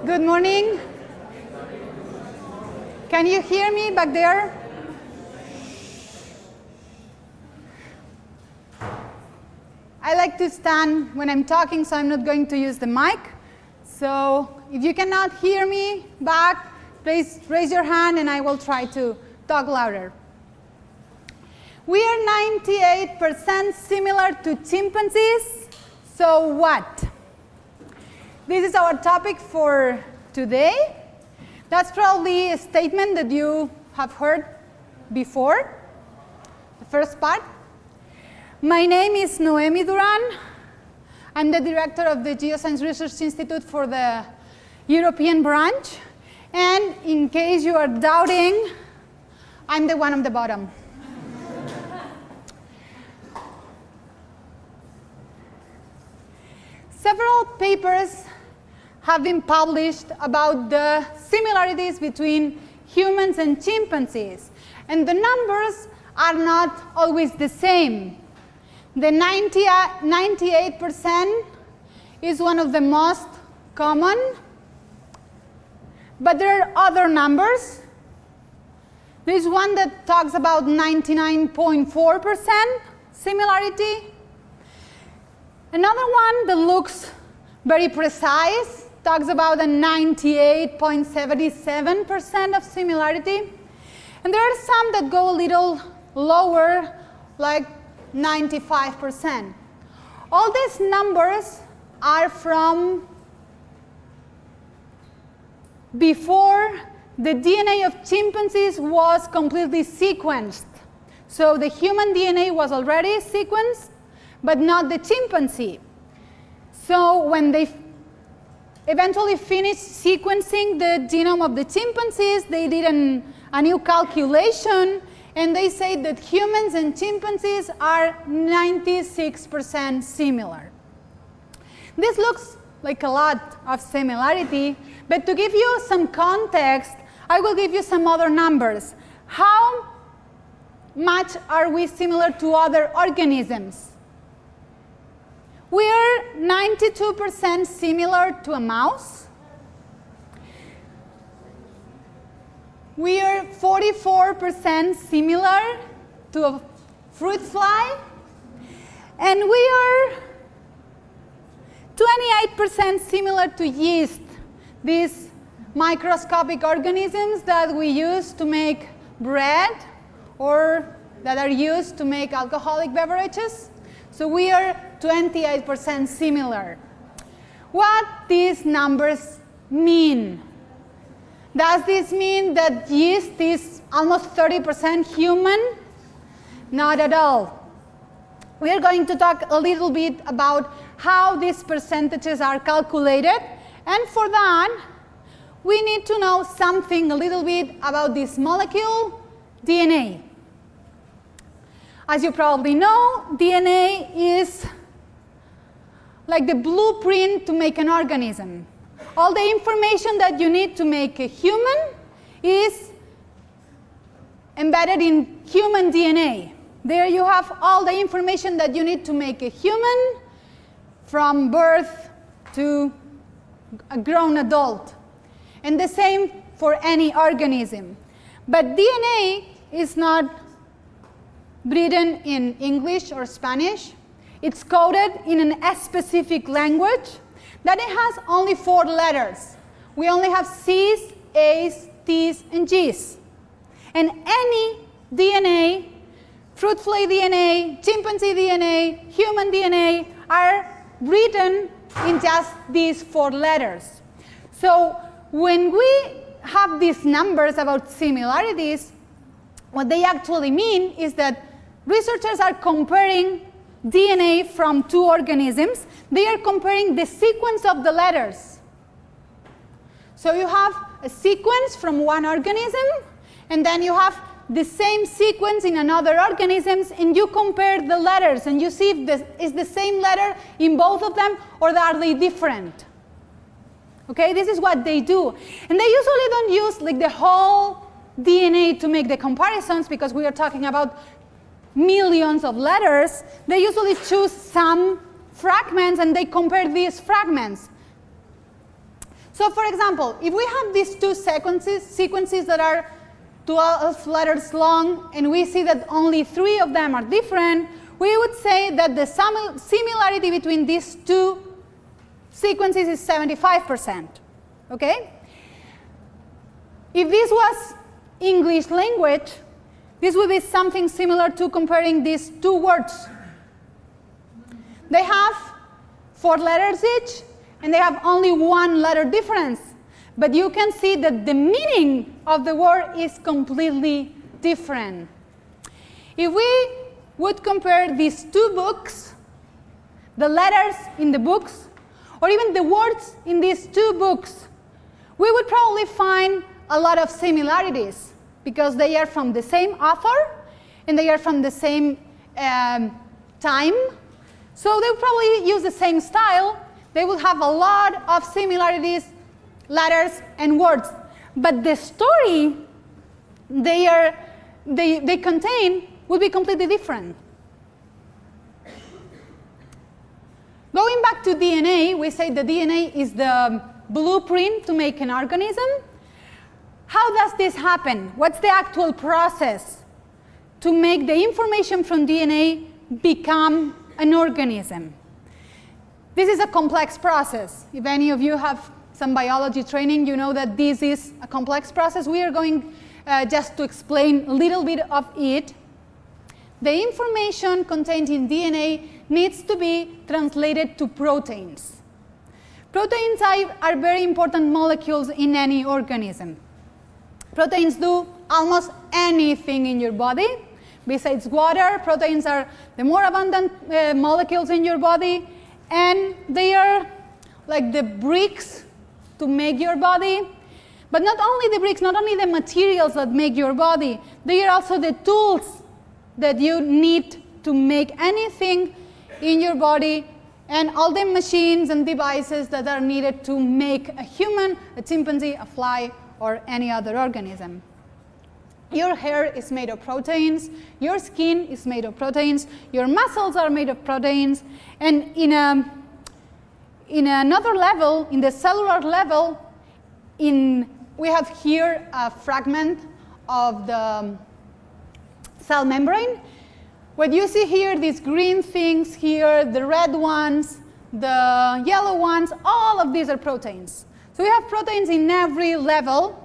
Good morning. Can you hear me back there? I like to stand when I'm talking, so I'm not going to use the mic. So if you cannot hear me back, please raise your hand and I will try to talk louder. We are 98% similar to chimpanzees, so what? This is our topic for today. That's probably a statement that you have heard before, the first part. My name is Noemi Duran. I'm the director of the Geoscience Research Institute for the European branch. And in case you are doubting, I'm the one on the bottom. Several papers have been published about the similarities between humans and chimpanzees. And the numbers are not always the same. The 98% is one of the most common, but there are other numbers. There's one that talks about 99.4% similarity. Another one that looks very precise talks about a 98.77% of similarity. And there are some that go a little lower, like 95%. All these numbers are from before the DNA of chimpanzees was completely sequenced. So the human DNA was already sequenced, but not the chimpanzee. So when they eventually finished sequencing the genome of the chimpanzees, they did a new calculation, and they say that humans and chimpanzees are 96% similar. This looks like a lot of similarity, but to give you some context, I will give you some other numbers. How much are we similar to other organisms? We are 92% similar to a mouse. We are 44% similar to a fruit fly. And we are 28% similar to yeast, these microscopic organisms that we use to make bread or that are used to make alcoholic beverages. So we are 28% similar. What these numbers mean? Does this mean that yeast is almost 30% human? Not at all. We are going to talk a little bit about how these percentages are calculated. And for that, we need to know something a little bit about this molecule, DNA. As you probably know, DNA is like the blueprint to make an organism. All the information that you need to make a human is embedded in human DNA. There you have all the information that you need to make a human from birth to a grown adult. And the same for any organism. But DNA is not written in English or Spanish. It's coded in a specific language that it has only 4 letters. We only have C's, A's, T's, and G's. And any DNA, fruit fly DNA, chimpanzee DNA, human DNA, are written in just these 4 letters. So when we have these numbers about similarities, what they actually mean is that researchers are comparing DNA from 2 organisms. They are comparing the sequence of the letters. So you have a sequence from one organism, and then you have the same sequence in another organism, and you compare the letters, and you see if this is the same letter in both of them, or are they different. Okay, this is what they do. And they usually don't use like the whole DNA to make the comparisons, because we are talking about millions of letters. They usually choose some fragments and they compare these fragments. So for example, if we have these two sequences that are 12 letters long, and we see that only 3 of them are different, we would say that the similarity between these two sequences is 75%. Okay? If this was English language, this would be something similar to comparing these two words. They have 4 letters each, and they have only 1 letter difference. But you can see that the meaning of the word is completely different. If we would compare these two books, the letters in the books, or even the words in these two books, we would probably find a lot of similarities because they are from the same author and they are from the same time. So they would probably use the same style. They will have a lot of similarities, letters and words. But the story they contain would be completely different. Going back to DNA, we say the DNA is the blueprint to make an organism. How does this happen? What's the actual process to make the information from DNA become an organism? This is a complex process. If any of you have some biology training, you know that this is a complex process. We are going just to explain a little bit of it. The information contained in DNA needs to be translated to proteins. Proteins are very important molecules in any organism. Proteins do almost anything in your body. Besides water, proteins are the more abundant molecules in your body, and they are like the bricks to make your body. But not only the bricks, not only the materials that make your body, they are also the tools that you need to make anything in your body, and all the machines and devices that are needed to make a human, a chimpanzee, a fly, or any other organism. Your hair is made of proteins, your skin is made of proteins, your muscles are made of proteins, and in another level, in the cellular level, we have here a fragment of the cell membrane. What you see here, these green things here, the red ones, the yellow ones, all of these are proteins. So we have proteins in every level.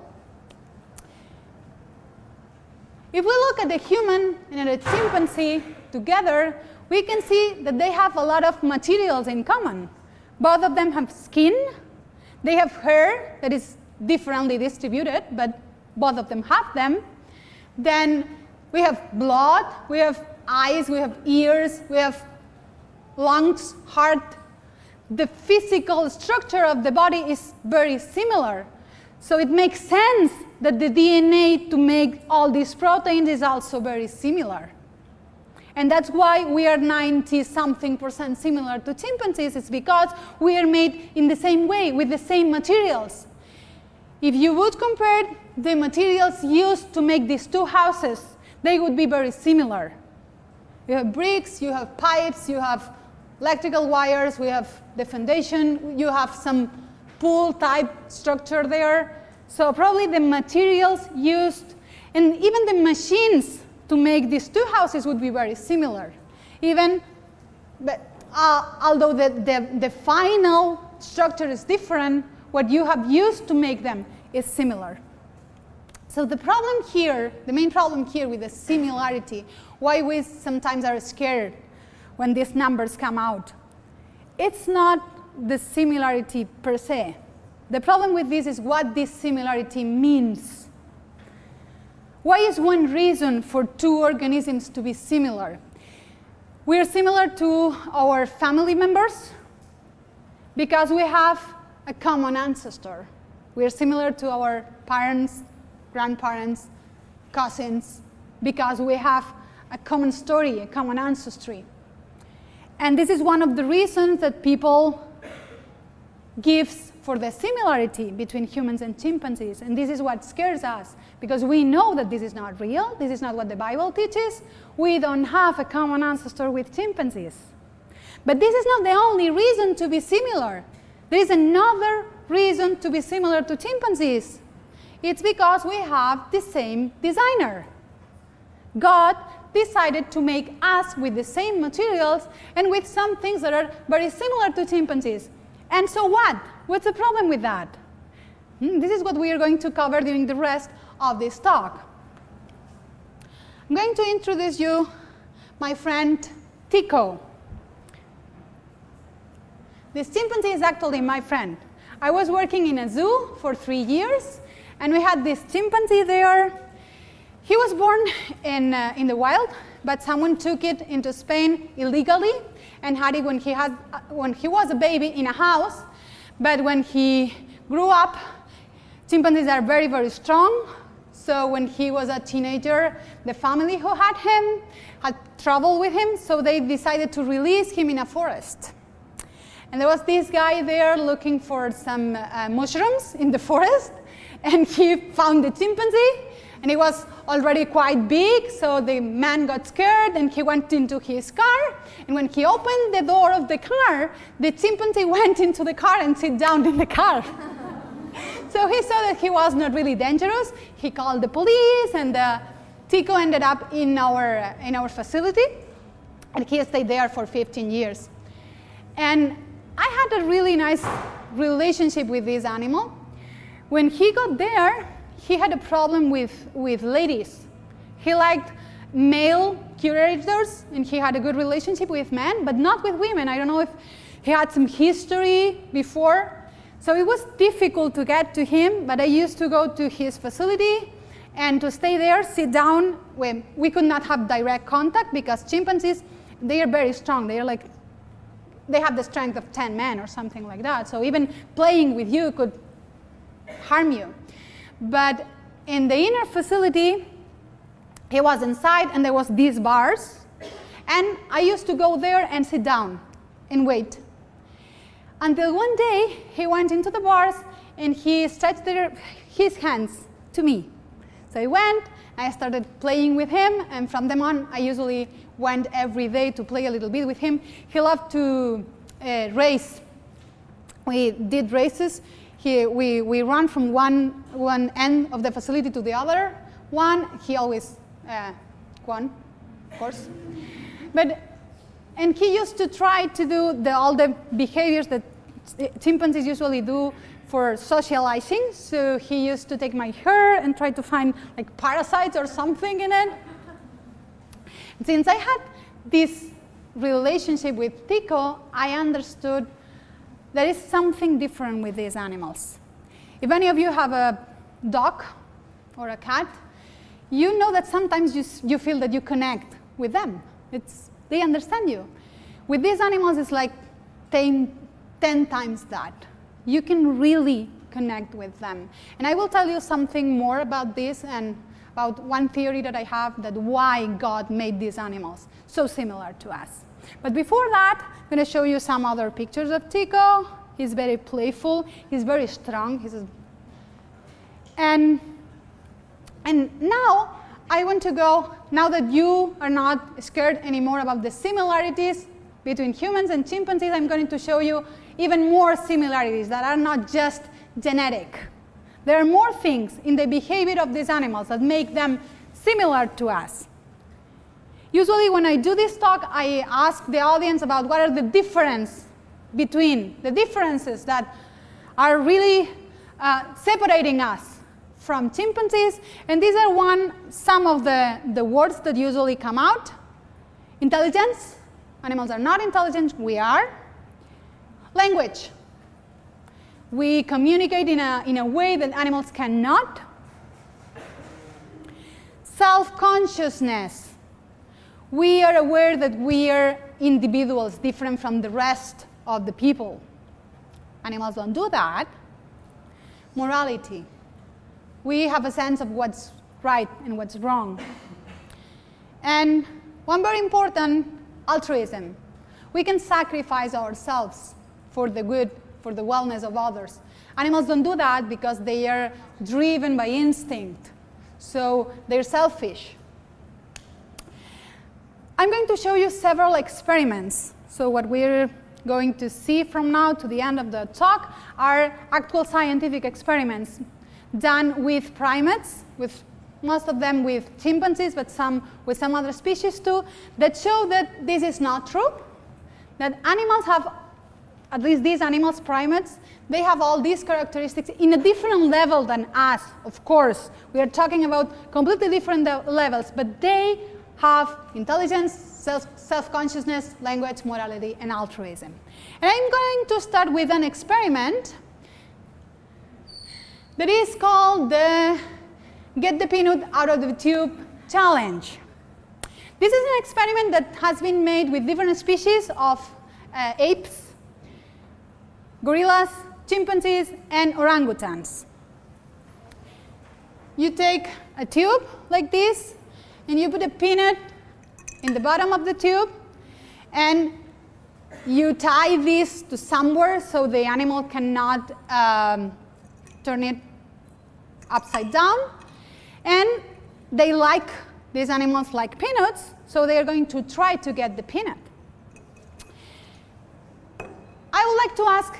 If we look at the human and at the chimpanzee together, we can see that they have a lot of materials in common. Both of them have skin. They have hair that is differently distributed, but both of them have them. Then we have blood, we have eyes, we have ears, we have lungs, heart. The physical structure of the body is very similar. So it makes sense that the DNA to make all these proteins is also very similar. And that's why we are 90-something% similar to chimpanzees. It's because we are made in the same way, with the same materials. If you would compare the materials used to make these two houses, they would be very similar. You have bricks, you have pipes, you have electrical wires, we have the foundation, you have some pool type structure there. So probably the materials used and even the machines to make these two houses would be very similar. Although the final structure is different, what you have used to make them is similar. So the problem here, the main problem here with the similarity, why we sometimes are scared when these numbers come out, it's not the similarity per se. The problem with this is what this similarity means. Why is one reason for two organisms to be similar? We are similar to our family members because we have a common ancestor. We are similar to our parents, grandparents, cousins, because we have a common story, a common ancestry. And this is one of the reasons that people give for the similarity between humans and chimpanzees. And this is what scares us, because we know that this is not real. This is not what the Bible teaches. We don't have a common ancestor with chimpanzees. But this is not the only reason to be similar. There is another reason to be similar to chimpanzees? It's because we have the same designer. God decided to make us with the same materials and with some things that are very similar to chimpanzees. And so what? What's the problem with that? This is what we are going to cover during the rest of this talk. I'm going to introduce you my friend Tico. This chimpanzee is actually my friend. I was working in a zoo for 3 years, and we had this chimpanzee there. He was born in the wild, but someone took it into Spain illegally and had it when he was a baby in a house. But when he grew up, chimpanzees are very, very strong. So when he was a teenager, the family who had him had trouble with him, so they decided to release him in a forest. And there was this guy there looking for some mushrooms in the forest, and he found the chimpanzee, and he was already quite big, so the man got scared, and he went into his car, and when he opened the door of the car, the chimpanzee went into the car and sat down in the car. So he saw that he was not really dangerous. He called the police, and Tico ended up in our facility, and he stayed there for 15 years. And I had a really nice relationship with this animal. When he got there, he had a problem with ladies. He liked male curators, and he had a good relationship with men, but not with women. I don't know if he had some history before. So it was difficult to get to him, but I used to go to his facility and to stay there, sit down, when we could not have direct contact because chimpanzees, they are very strong. They have the strength of 10 men or something like that. So even playing with you could harm you. But in the inner facility, he was inside, and there was these bars, and I used to go there and sit down and wait. Until one day, he went into the bars, and he stretched his hands to me. So I went, I started playing with him, and from then on, I usually went every day to play a little bit with him. He loved to race. We did races. We ran from one end of the facility to the other one. He always won, of course. And he used to try to do all the behaviors that chimpanzees usually do for socializing. So he used to take my hair and try to find like parasites or something in it. Since I had this relationship with Tico, I understood there is something different with these animals. If any of you have a dog or a cat, you know that sometimes you feel that you connect with them. They understand you. With these animals, it's like 10 times that. You can really connect with them. And I will tell you something more about this and about one theory that I have, that why God made these animals so similar to us. But before that, I'm going to show you some other pictures of Tico. He's very playful. He's very strong. And now I want to go, now that you are not scared anymore about the similarities between humans and chimpanzees, I'm going to show you even more similarities that are not just genetic. There are more things in the behavior of these animals that make them similar to us. Usually when I do this talk, I ask the audience about what are the differences that are really separating us from chimpanzees. And these are some of the words that usually come out. Intelligence. Animals are not intelligent. We are. Language. We communicate in a way that animals cannot. Self-consciousness. We are aware that we are individuals different from the rest of the people. Animals don't do that. Morality. We have a sense of what's right and what's wrong. And one very important, altruism. We can sacrifice ourselves for the good, for the wellness of others. Animals don't do that because they are driven by instinct. So they're selfish. I'm going to show you several experiments. So what we're going to see from now to the end of the talk are actual scientific experiments done with primates, with most of them with chimpanzees, but some with some other species too, that show that this is not true, that animals have, at least these animals, primates, they have all these characteristics in a different level than us, of course. We are talking about completely different levels, but they have intelligence, self-consciousness, language, morality, and altruism. And I'm going to start with an experiment that is called the Get the Peanut Out of the Tube Challenge. This is an experiment that has been made with different species of apes, gorillas, chimpanzees, and orangutans. You take a tube like this, and you put a peanut in the bottom of the tube, and you tie this to somewhere so the animal cannot turn it upside down. And these animals like peanuts, so they are going to try to get the peanut. I would like to ask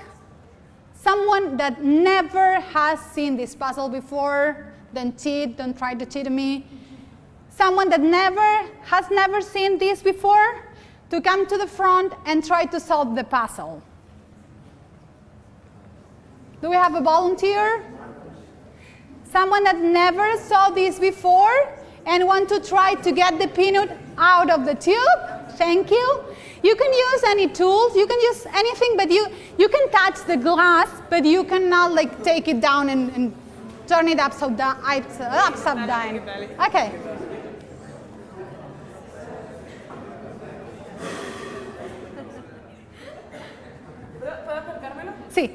someone that never has seen this puzzle before, don't try to cheat me. Someone that has never seen this before, to come to the front and try to solve the puzzle. Do we have a volunteer? Someone that never saw this before and want to try to get the peanut out of the tube? Thank you. You can use any tools, you can use anything, but you can touch the glass, but you cannot like take it down and turn it upside down. Okay. Sí.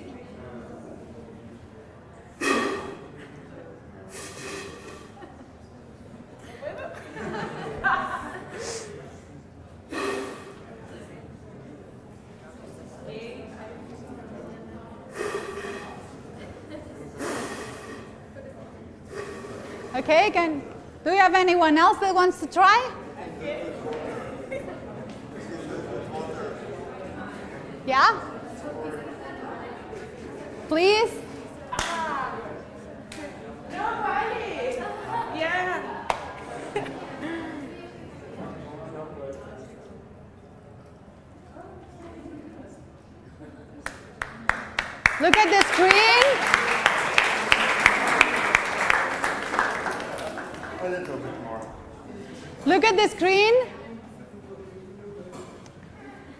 Okay, do you have anyone else that wants to try? Yeah? Please? Nobody! Yeah. Look at the screen. A little bit more. Look at the screen.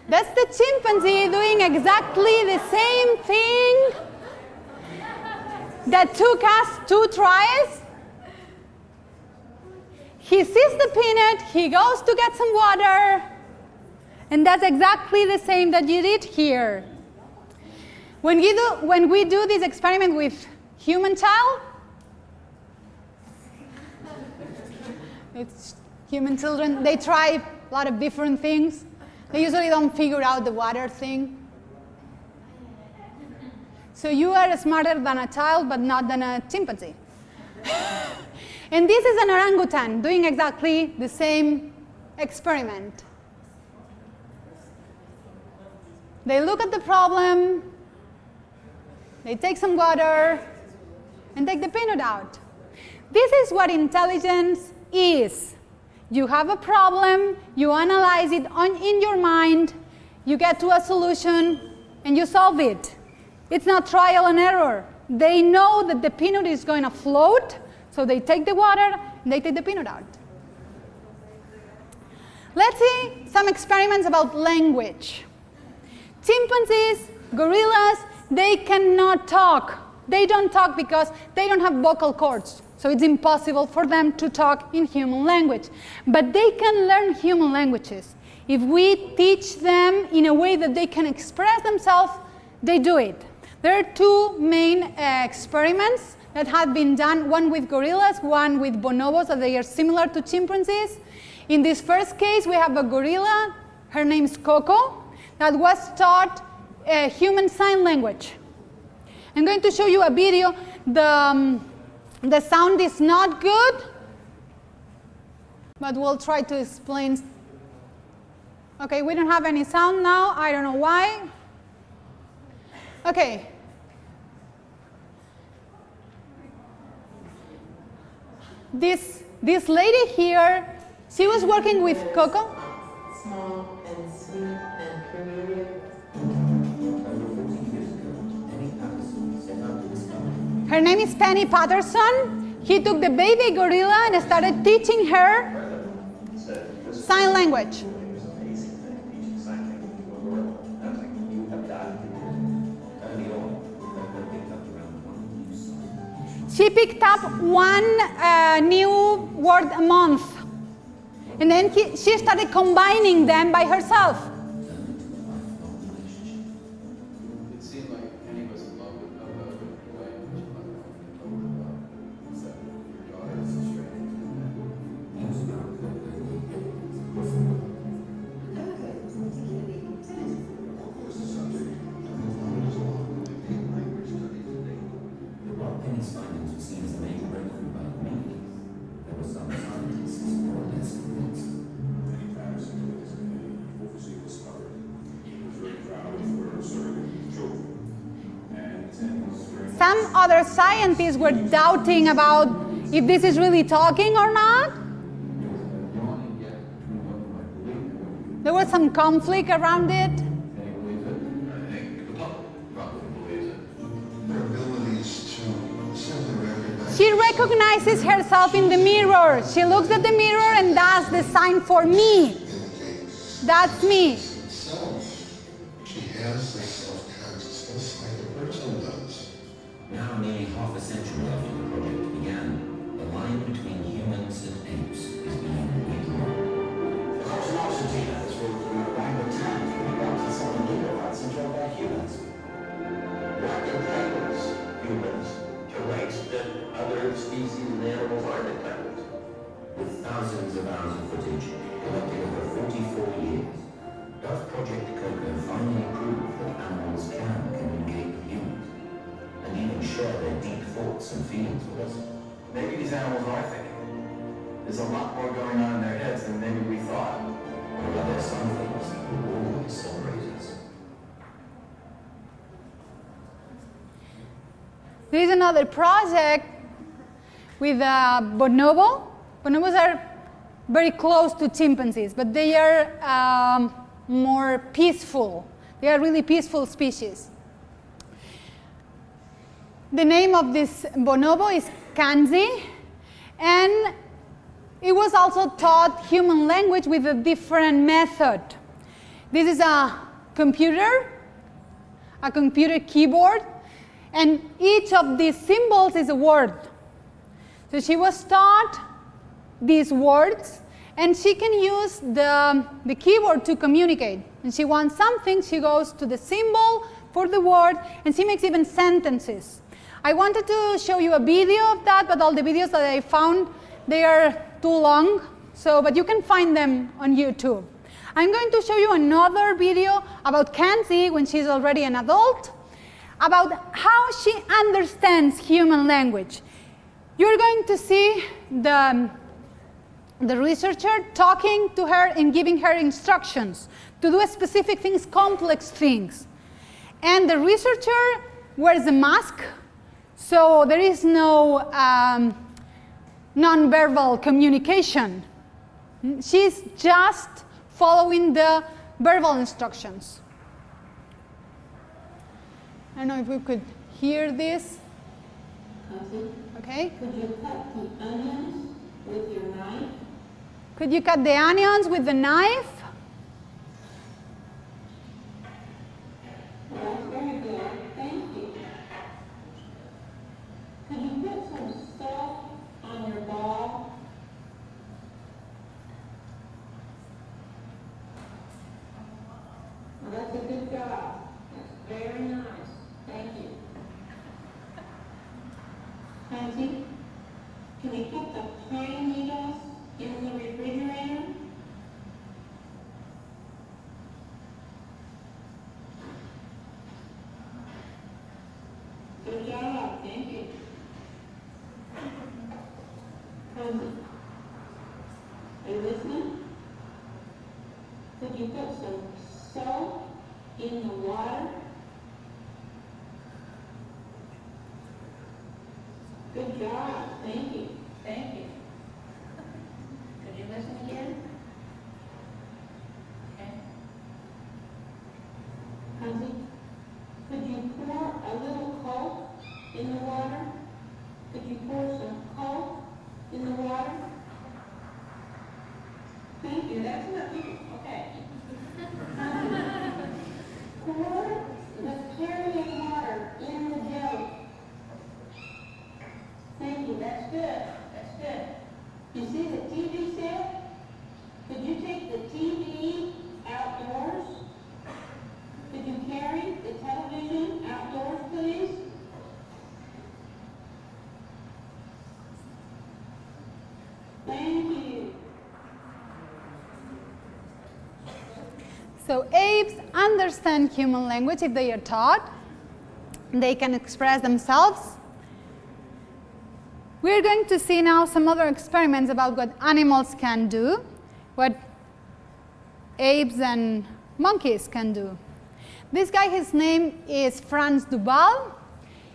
That's the chimpanzee doing exactly the same thing that took us 2 tries. He sees the peanut, he goes to get some water, and that's exactly the same that you did here. When we do this experiment with human child, it's human children, they try a lot of different things. They usually don't figure out the water thing. So you are smarter than a child, but not than a chimpanzee. And this is an orangutan doing exactly the same experiment. They look at the problem, they take some water, and take the peanut out. This is what intelligence is. You have a problem, you analyze it in your mind, you get to a solution, and you solve it. It's not trial and error. They know that the peanut is going to float, so they take the water and they take the peanut out. Let's see some experiments about language. Chimpanzees, gorillas, they cannot talk. They don't talk because they don't have vocal cords. So it's impossible for them to talk in human language. But they can learn human languages. If we teach them in a way that they can express themselves, they do it. There are 2 main experiments that have been done, one with gorillas, one with bonobos, that they are similar to chimpanzees. In this first case, we have a gorilla, her name's Coco, that was taught human sign language. I'm going to show you a video. The sound is not good, but we'll try to explain. Okay, we don't have any sound now. I don't know why. Okay. This lady here, she was working with Coco. Small and sweet and creative. Her name is Penny Patterson. He took the baby gorilla and started teaching her sign language. She picked up one new word a month. And then she started combining them by herself. It seemed like Penny was in love with the language, except your daughter is a Penny's findings were seen as a major breakthrough by the community. There were some scientists more or less convinced. Many times in his opinion, prophecy was covered. He was very proud of her serving children. And Some other scientists were doubting about if this is really talking or not. There was some conflict around it. She recognizes herself in the mirror. She looks at the mirror and does the sign for me. That's me. She has the self-consciousness like a person does. Now, nearly half a century after the project began, the line between humans and apes is being redrawn. The cosmology is with language about something new about central about humans. What entitles humans to rights that other species and animals aren't entitled? With thousands of hours of footage collected over 44 years, does Project Coco finally prove that animals can communicate with humans and even share their deep thoughts and feelings with us? Maybe these animals are thinking. There's a lot more going on in their heads than maybe we thought. Or are there some things that will always separate us? There is another project with bonobo. Bonobos are very close to chimpanzees, but they are more peaceful. They are really peaceful species. The name of this bonobo is Kanzi, and it was also taught human language with a different method. This is a computer keyboard, and each of these symbols is a word. So she was taught these words, and she can use the keyboard to communicate. And she wants something, she goes to the symbol for the word, and she makes even sentences. I wanted to show you a video of that, but all the videos that I found, they are too long, but you can find them on YouTube. I'm going to show you another video about Kanzi when she's already an adult, about how she understands human language. You're going to see the researcher talking to her and giving her instructions to do specific things, complex things. And the researcher wears a mask, so there is no non-verbal communication. She's just following the verbal instructions. I don't know if we could hear this. Okay. Could you cut the onions with your knife? Could you cut the onions with the knife? That's very good. Thank you. Could you put some salt on your ball? Well, that's a good job. That's very nice. Thank you. Pansy, can we put the pine needles in the refrigerator? Good job. Thank you. Pansy, are you listening? Could you you put some salt in the water? Good job. Thank you. Thank you. Could you listen again? Okay. Hansi, could you pour a little Coke in the water? Could you pour some Coke in the water? Thank you. That's enough. Okay. Pour the carrying water in the jelly. Thank you. That's good. That's good. You see the TV set? Could you take the TV outdoors? Could you carry the television outdoors, please? Thank you. So apes understand human language if they are taught. They can express themselves. We're going to see now some other experiments about what animals can do, what apes and monkeys can do. This guy, his name is Franz Duval.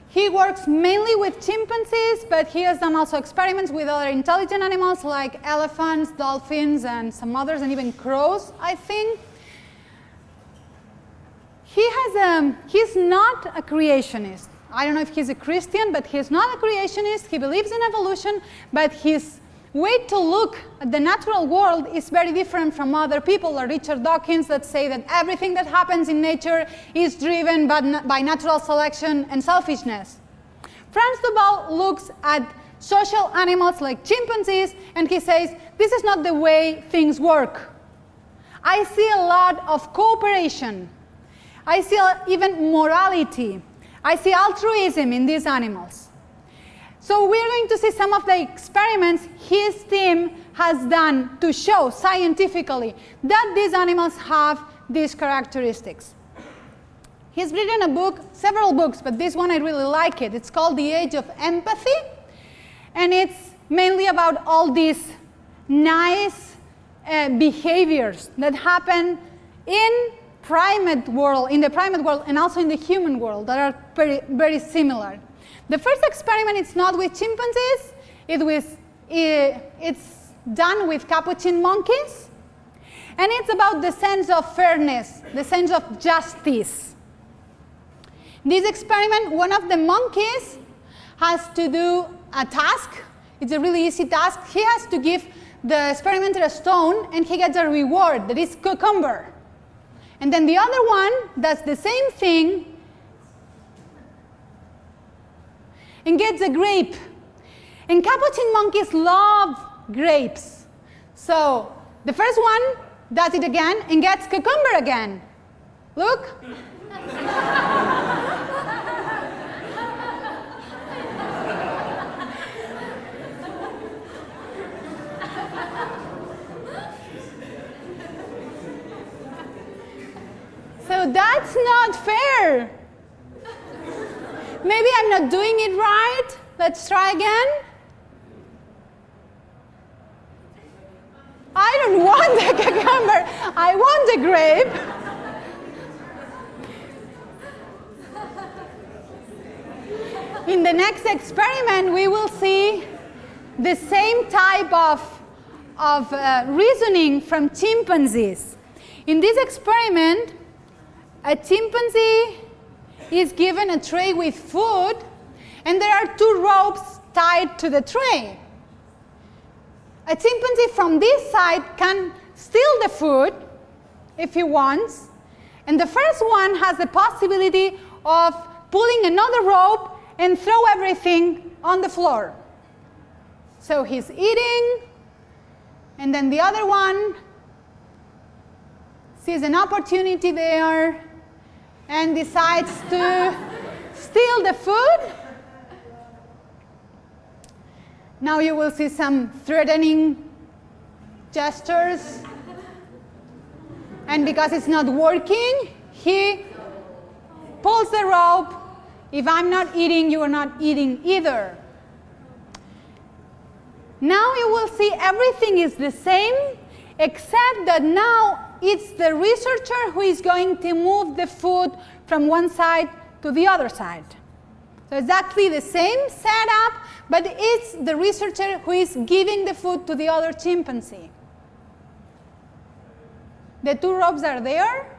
He works mainly with chimpanzees, but he has done also experiments with other intelligent animals like elephants, dolphins, and some others, and even crows, I think. He's not a creationist. I don't know if he's a Christian, but he's not a creationist. He believes in evolution, but his way to look at the natural world is very different from other people, like Richard Dawkins, that say that everything that happens in nature is driven by natural selection and selfishness. Franz Duval looks at social animals like chimpanzees, and he says, this is not the way things work. I see a lot of cooperation. I see even morality. I see altruism in these animals. So we're going to see some of the experiments his team has done to show scientifically that these animals have these characteristics. He's written a book, several books, but this one I really like it. It's called The Age of Empathy, and it's mainly about all these nice behaviors that happen in the primate world and also in the human world that are very similar. The first experiment is not with chimpanzees. It's done with capuchin monkeys. And it's about the sense of fairness, the sense of justice. In this experiment, one of the monkeys has to do a task. It's a really easy task. He has to give the experimenter a stone, and he gets a reward that is cucumber. And then the other one does the same thing and gets a grape. And capuchin monkeys love grapes. So the first one does it again and gets cucumber again. Look. So that's not fair. Maybe I'm not doing it right. Let's try again. I don't want the cucumber. I want the grape. In the next experiment, we will see the same type of reasoning from chimpanzees. In this experiment, a chimpanzee is given a tray with food, and there are two ropes tied to the tray. A chimpanzee from this side can steal the food if he wants, and the first one has the possibility of pulling another rope and throw everything on the floor. So he's eating, and then the other one sees an opportunity there and decides to steal the food. Now you will see some threatening gestures. And because it's not working, he pulls the rope. If I'm not eating, you are not eating either. Now you will see everything is the same, except that now it's the researcher who is going to move the food from one side to the other side. So exactly the same setup, but it's the researcher who is giving the food to the other chimpanzee. The two ropes are there,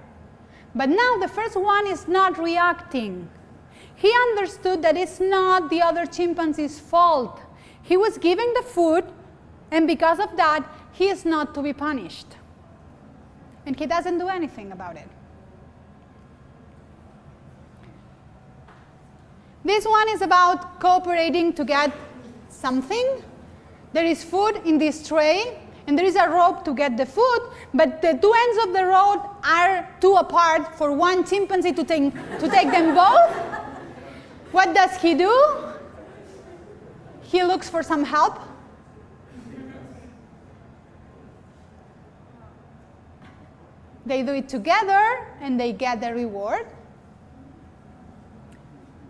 but now the first one is not reacting. He understood that it's not the other chimpanzee's fault. He was giving the food, and because of that, he is not to be punished. And he doesn't do anything about it. This one is about cooperating to get something. There is food in this tray, and there is a rope to get the food, but the two ends of the rope are too apart for one chimpanzee to take them both. What does he do? He looks for some help. They do it together, and they get the reward.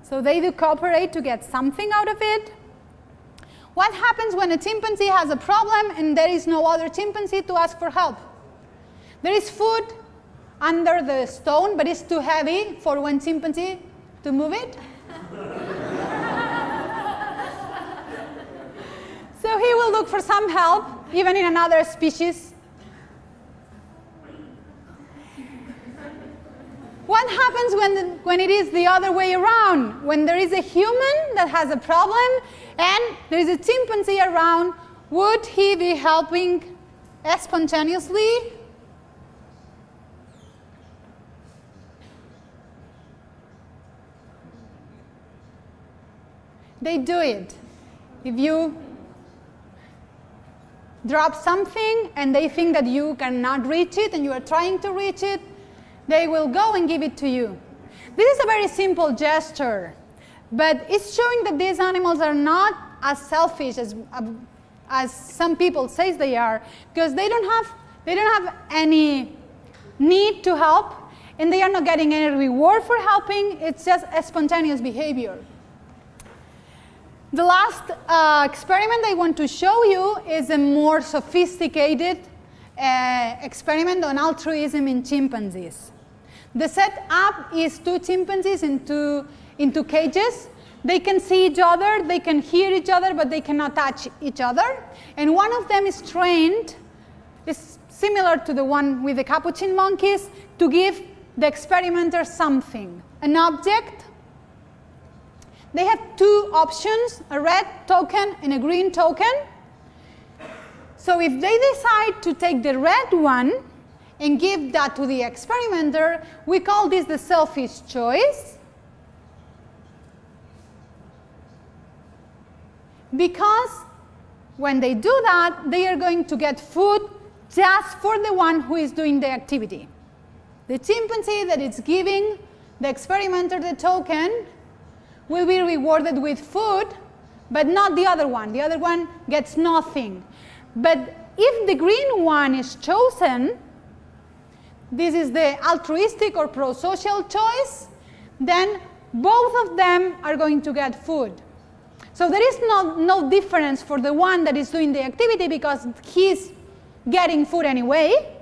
So they do cooperate to get something out of it. What happens when a chimpanzee has a problem and there is no other chimpanzee to ask for help? There is food under the stone, but it's too heavy for one chimpanzee to move it. So he will look for some help, even in another species. What happens when it is the other way around? When there is a human that has a problem and there is a chimpanzee around, would he be helping spontaneously? They do it. If you drop something and they think that you cannot reach it and you are trying to reach it, they will go and give it to you. This is a very simple gesture, but it's showing that these animals are not as selfish as some people say they are, because they don't have any need to help, and they are not getting any reward for helping. It's just a spontaneous behavior. The last experiment I want to show you is a more sophisticated experiment on altruism in chimpanzees. The setup is two chimpanzees into cages. They can see each other, they can hear each other, but they cannot touch each other. And one of them is trained, is similar to the one with the capuchin monkeys, to give the experimenter something, an object. They have two options, a red token and a green token. So if they decide to take the red one and give that to the experimenter, we call this the selfish choice. Because when they do that, they are going to get food just for the one who is doing the activity. The chimpanzee that is giving the experimenter the token will be rewarded with food, but not the other one. The other one gets nothing. But if the green one is chosen, this is the altruistic or pro-social choice, then both of them are going to get food. So there is no difference for the one that is doing the activity because he's getting food anyway.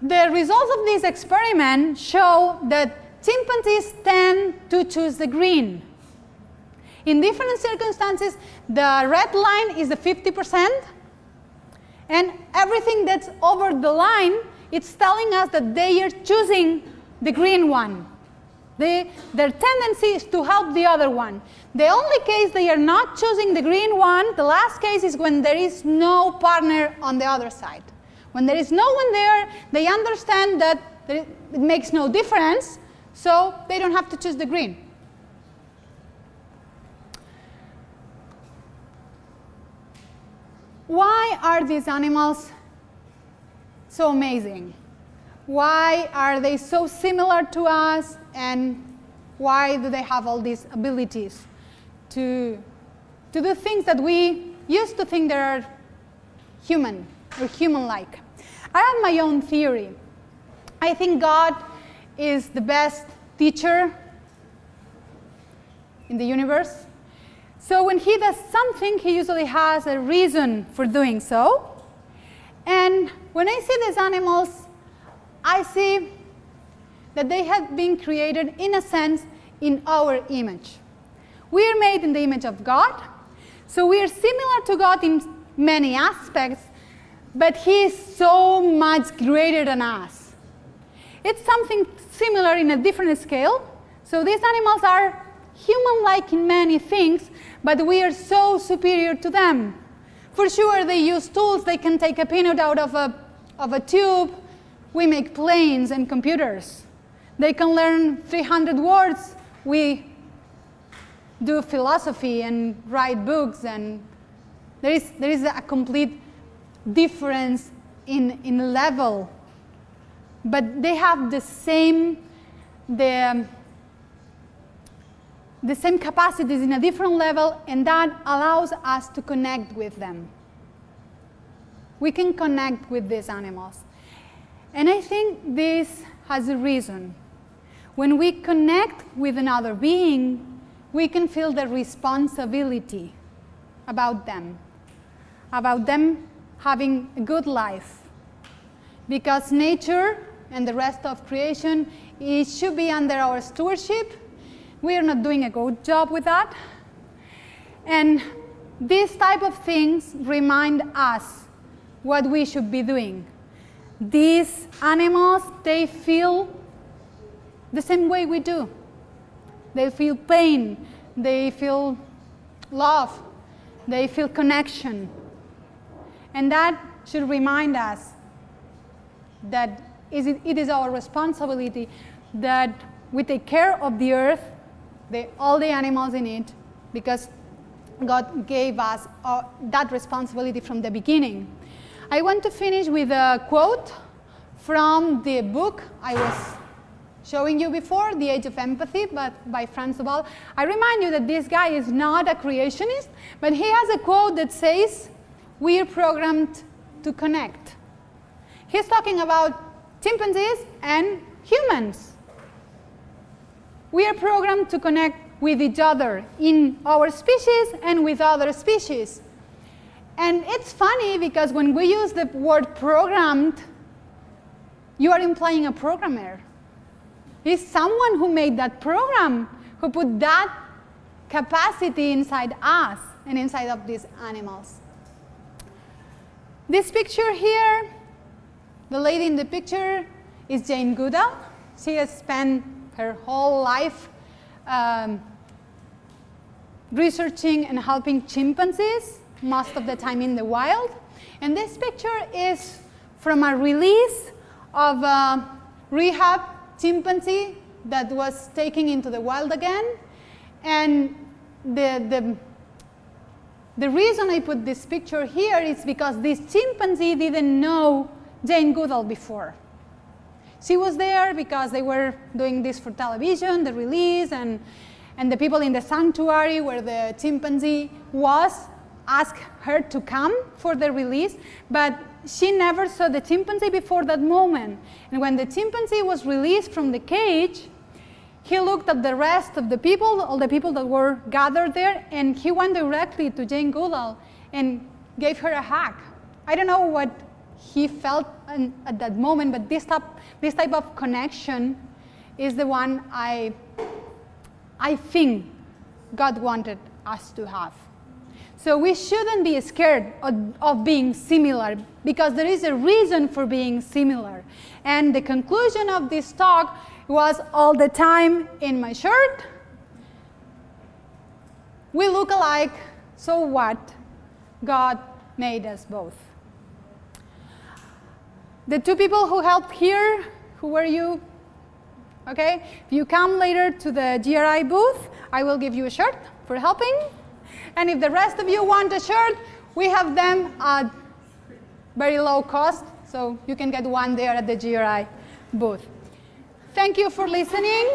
The results of this experiment show that chimpanzees tend to choose the green. In different circumstances, the red line is the 50%, and everything that's over the line, it's telling us that they are choosing the green one. Their tendency is to help the other one. The only case they are not choosing the green one, the last case, is when there is no partner on the other side. When there is no one there, they understand that it makes no difference, so they don't have to choose the green. Why are these animals so amazing? Why are they so similar to us, and why do they have all these abilities to do things that we used to think they are human or human-like? I have my own theory. I think God is the best teacher in the universe. So when he does something, he usually has a reason for doing so. And when I see these animals, I see that they have been created, in a sense, in our image. We are made in the image of God, so we are similar to God in many aspects, but He is so much greater than us. It's something similar in a different scale. So these animals are human-like in many things, but we are so superior to them. For sure, they use tools. They can take a peanut out of a tube. We make planes and computers. They can learn 300 words. We do philosophy and write books, and there is a complete difference in level. But they have the same capacities in a different level, and that allows us to connect with them. We can connect with these animals. And I think this has a reason. When we connect with another being, we can feel the responsibility about them having a good life. Because nature and the rest of creation, it should be under our stewardship. We are not doing a good job with that. And these type of things remind us what we should be doing. These animals, they feel the same way we do. They feel pain, they feel love, they feel connection. And that should remind us that it is our responsibility that we take care of the earth, all the animals in it, because God gave us that responsibility from the beginning. I want to finish with a quote from the book I was showing you before, The Age of Empathy, by Franz Duval. I remind you that this guy is not a creationist, but he has a quote that says, "We are programmed to connect." He's talking about chimpanzees and humans. We are programmed to connect with each other in our species and with other species. And it's funny because when we use the word programmed, you are implying a programmer. It's someone who made that program, who put that capacity inside us and inside of these animals. This picture here, the lady in the picture is Jane Goodall. She has spent her whole life researching and helping chimpanzees, most of the time in the wild. And this picture is from a release of a rehab chimpanzee that was taken into the wild again. And the reason I put this picture here is because this chimpanzee didn't know Jane Goodall before. She was there because they were doing this for television, the release, and the people in the sanctuary where the chimpanzee was asked her to come for the release, but she never saw the chimpanzee before that moment. And when the chimpanzee was released from the cage, he looked at the rest of the people, all the people that were gathered there, and he went directly to Jane Goodall and gave her a hug. I don't know what he felt at that moment, but this type of connection is the one I think God wanted us to have. So we shouldn't be scared of being similar, because there is a reason for being similar. And the conclusion of this talk was all the time in my shirt. We look alike, so what? God made us both. The two people who helped here, who were you? Okay, if you come later to the GRI booth, I will give you a shirt for helping. And if the rest of you want a shirt, we have them at very low cost, so you can get one there at the GRI booth. Thank you for listening.